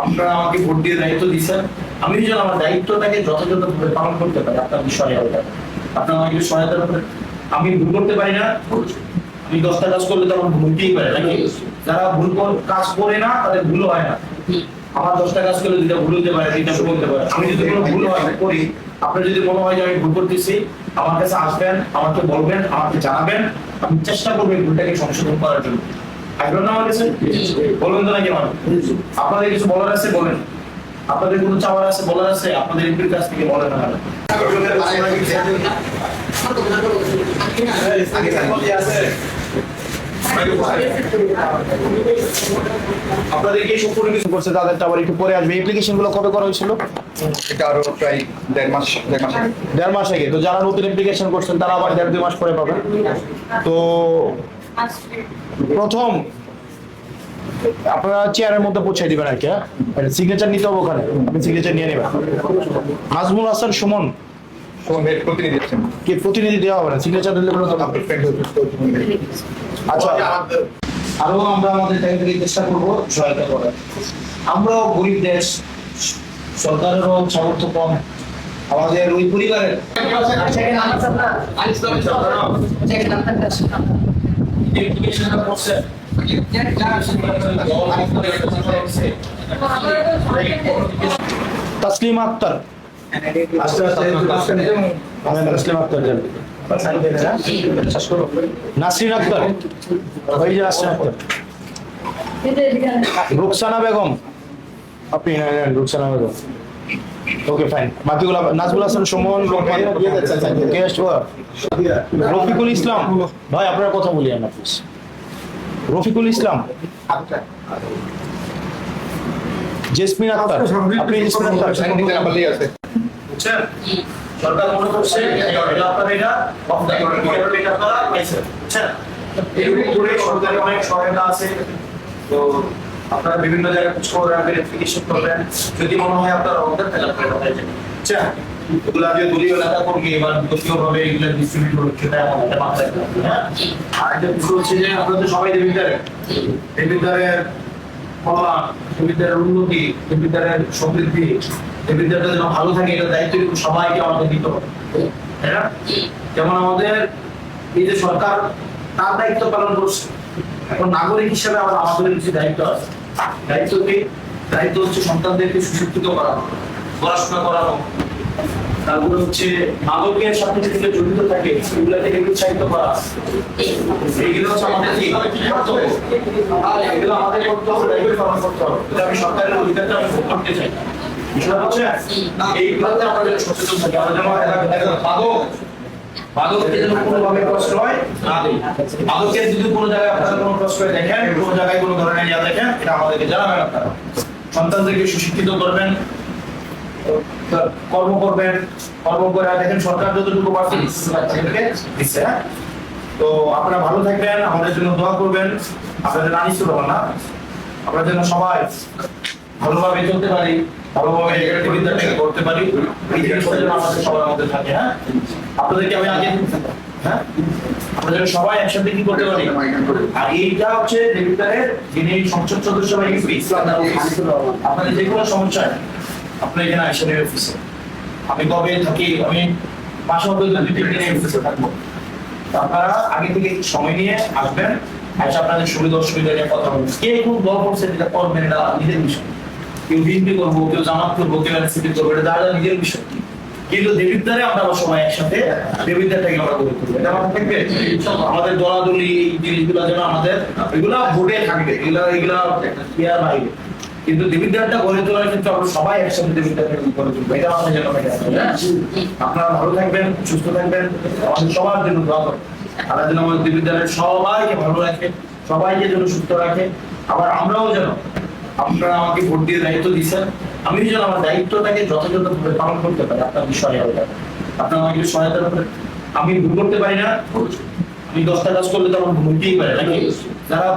আপনারা আমাকে ভোট দিয়ে দায়িত্ব দিচ্ছেন, আমি যেন আমার দায়িত্বটাকে যথাযথভাবে পালন করতে পারি আপনার বিষয়ে আপনারা আমাকে সহায়তা করেন। আমি ভুল করতে পারি না, আমি 10টা কাজ করলে তো আমার ভুল হতেই পারে নাকি? যারা কাজ করে না তাদের ভুল হয় না। আমার 10টা কাজ করলে 2টা ভুল হতে পারে, 3টা ভুল হতে পারে। আমি যদি কোনো ভুল হয় করি, আপনার যদি মনে হয় যে আমি ভুল করতেছি, আমার কাছে আসবেন, আমাকে বলবেন, আমাকে জানাবেন, আমি চেষ্টা করবো এই ভুলটাকে সংশোধন করার জন্য। আসবেন না আমার কাছে? বলবেন তো নাকি? আমার আপনাদের কিছু বলার আছে বলেন, আপনাদের কোনো চাওয়ার আছে বলার আছে, আপনাদের এমপির কাছ থেকে বলেন না। আপনাদের কি সব কিছু করছে, তাদেরটা আবার একটু পরে আসবে। অ্যাপ্লিকেশন গুলো কবে করা হয়েছিল? এটা আরো প্রায় দেড় মাস আগে। তো যারা নতুন অ্যাপ্লিকেশন করছেন তারা আবার 1.5-2 মাস পরে পাবেন। তো প্রথম আপনারা চেয়ারের মধ্যে পৌঁছাই দিবেন আর কি। হ্যাঁ, সিগনেচার নিতে হবে ওখানে, আপনি সিগনেচার নিয়ে নেবেন। নাজমুল হাসান সুমন কি প্রতিনিধি দেওয়া হবে না? সিগনেচার দিলে আচ্ছা। আরো আমরা আমাদের থেকে চেষ্টা করবো সহায়তা করার। আমরাও গরিব দেশ, সরকারেরও সামর্থ্য কম, আমাদের ওই পরিবারের তসলিম আক্তার, তসলিম আক্তার জান, নাসরিন আক্তার, ওই যে নাসরিন আক্তার, রুকসানা বেগম, আপনি রুকসানা বেগম। Okay fine. বাকিগুলো নাজমুল হাসান সুমন, রফিকুল ইসলাম। ভাই আপনারা কথা বলি না প্লিজ। রফিকুল ইসলাম, জেসমিন আক্তার, আপনি জেসমিন আক্তার। সরকার মনে করছে সরকারি অনেক সহায়তা আছে। তো আপনারা বিভিন্ন জায়গায় খোঁজ রাখবেন, অ্যাপ্লিকেশন করবেন। যদি মনে হয় আপনারা ওদের এগুলা যে দলীয় নেতা কর্মী বা দলীয়ভাবে এগুলা ডিস্ট্রিবিউট করবে সেটা আমাদের মাথায় রাখবেন। হ্যাঁ, আর একটা বিষয় হচ্ছে যে আপনারা তো সবাই দেবিদ্বারের কল্যাণ, দেবিদ্বারের উন্নতি, দেবিদ্বারের সমৃদ্ধি, দেবিদ্বারটা যেন ভালো থাকে, এটা দায়িত্ব কিন্তু সবাইকে আমাদের দিতে হবে, তাই না? যেমন আমাদের এই যে সরকার তার দায়িত্ব পালন করছে, এখন নাগরিক হিসেবে আবার আমাদের কিছু দায়িত্ব আছে। দায়িত্ব কি? দায়িত্ব হচ্ছে সন্তানদেরকে সুশিক্ষিত করানো, পড়াশোনা করানো, তারপরে হচ্ছে মাদকের সাথে যেগুলো জড়িত থাকে সেগুলো থেকে উৎসাহিত করা। এইগুলো হচ্ছে আমাদের কি কর্তব্য, এগুলো আমাদের করতে হবে, দায়িত্ব পালন করতে হবে। এটা আমি সরকারের অধিকারটা আমি ভোগ করতে চাই। বিষয়টা হচ্ছে এইগুলোতে আমরা যেন সচেতন থাকি। আমরা যেন মাদককে যেন কোনোভাবে প্রশ্রয় না দিই। মাদকের যদি কোনো জায়গায় আপনারা কোনো প্রশ্রয় দেখেন, কোনো জায়গায় কোনো ধরনের ইয়া দেখেন, এটা আমাদেরকে জানাবেন। আপনারা সন্তানদেরকে সুশিক্ষিত করবেন, কর্ম করবেন, কর্ম করে দেখেন সরকার যতটুকু পাচ্ছে দিচ্ছে। হ্যাঁ, তো আপনারা ভালো থাকবেন, আমাদের জন্য দোয়া করবেন। আপনাদের আনিস হবেন না, আমরা যেন সবাই ভালোভাবে চলতে পারি, ভালোভাবে বিদ্যাটাকে করতে পারি, এই জিনিসটা যেন আমাদের সবার মধ্যে থাকে। হ্যাঁ, আপনাদেরকে আমি আগে হ্যাঁ আমরা যেন সবাই একসাথে কি করতে পারি। আর এইটা হচ্ছে দেবিদ্বারের যিনি সংসদ সদস্য বা এমপি, আপনাদের যে কোনো সমস্যায় আপনি এখানে আসেন অফিসে। আমি কবে থাকি, আমি মাসে মধ্যে 2-3 দিন অফিসে থাকবো। আপনারা আগে থেকে সময় নিয়ে আসবেন, এসে আপনাদের সুবিধা অসুবিধা নিয়ে কথা বলবেন। কে কোন দল করছে যেটা করবেন এটা নিজের বিষয়। কেউ বিএনপি করবো, কেউ জামাত করবো, কেউ এনসিপি করবো, এটা যারা নিজের বিষয়। কিন্তু দেবিদ্বারে আমরা সবাই একসাথে দেবিদ্বারটাকে আমরা গড়ে তুলবো। এটা আমার থাকবে আমাদের দলাদলি জিনিসগুলো যেন আমাদের এগুলা ভোটে থাকবে, এগুলা ইয়ার বাইরে। কিন্তু দেবিদ্বারটা গড়ে তোলার ক্ষেত্রে আমরা সবাই একসাথে দেবিদ্বারটাকে গড়ে তুলবো, এটা আমাদের জন্য। আপনারা ভালো থাকবেন, সুস্থ থাকবেন, আমাদের সবার জন্য দোয়া করবেন। আল্লাহ যেন আমাদের দেবিদ্বারের সবাইকে ভালো রাখে, সবাইকে যেন সুস্থ রাখে। আবার আমরাও যেন, আপনারা আমাকে ভোট দিয়ে দায়িত্ব দিচ্ছেন, আমি যেন আমার দায়িত্বটাকে যথাযথভাবে পালন করতে পারি আপনার বিষয়ে। আপনারা আমাকে সহায়তা করবেন। আমি ভুল করতে পারি না, আমি 10টা কাজ করলে তো আমার ভুল হতেই পারে নাকি? যারা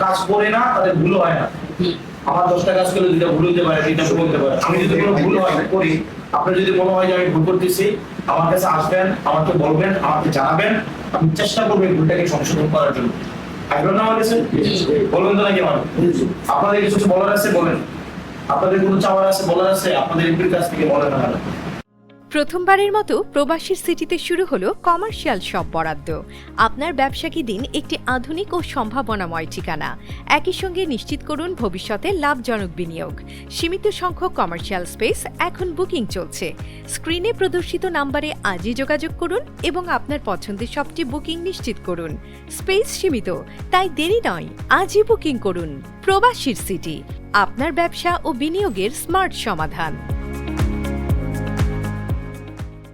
কাজ করে না তাদের ভুল হয় না। আমার 10টা কাজ করলে 2টা ভুল হতে পারে, 3টা ভুল হতে পারে। আমি যদি কোনো ভুল করি, আপনার যদি মনে হয় যে আমি ভুল করতেছি, আমার কাছে আসবেন, আমাকে বলবেন, আমাকে জানাবেন, আমি চেষ্টা করবো এই ভুলটাকে সংশোধন করার জন্য। আসবেন না আমার কাছে? বলবেন তো নাকি? আমার আপনাদের কিছু বলার আছে বলেন। আপনাদের কোনো চাওয়ার আছে, বলার আছে, আপনাদের এমপির কাছ থেকে বলেন না। প্রথমবারের মতো প্রবাসীর সিটিতে শুরু হলো কমার্শিয়াল শপ বরাদ্দ। আপনার ব্যবসাকে দিন একটি আধুনিক ও সম্ভাবনাময় ঠিকানা। একই সঙ্গে নিশ্চিত করুন ভবিষ্যতে লাভজনক বিনিয়োগ। সীমিত সংখ্যক কমার্শিয়াল স্পেস এখন বুকিং চলছে। স্ক্রিনে প্রদর্শিত নম্বরে আজই যোগাযোগ করুন এবং আপনার পছন্দের শপটি বুকিং নিশ্চিত করুন। স্পেস সীমিত, তাই দেরি নয়, আজই বুকিং করুন। প্রবাসীর সিটি, আপনার ব্যবসা ও বিনিয়োগের স্মার্ট সমাধান।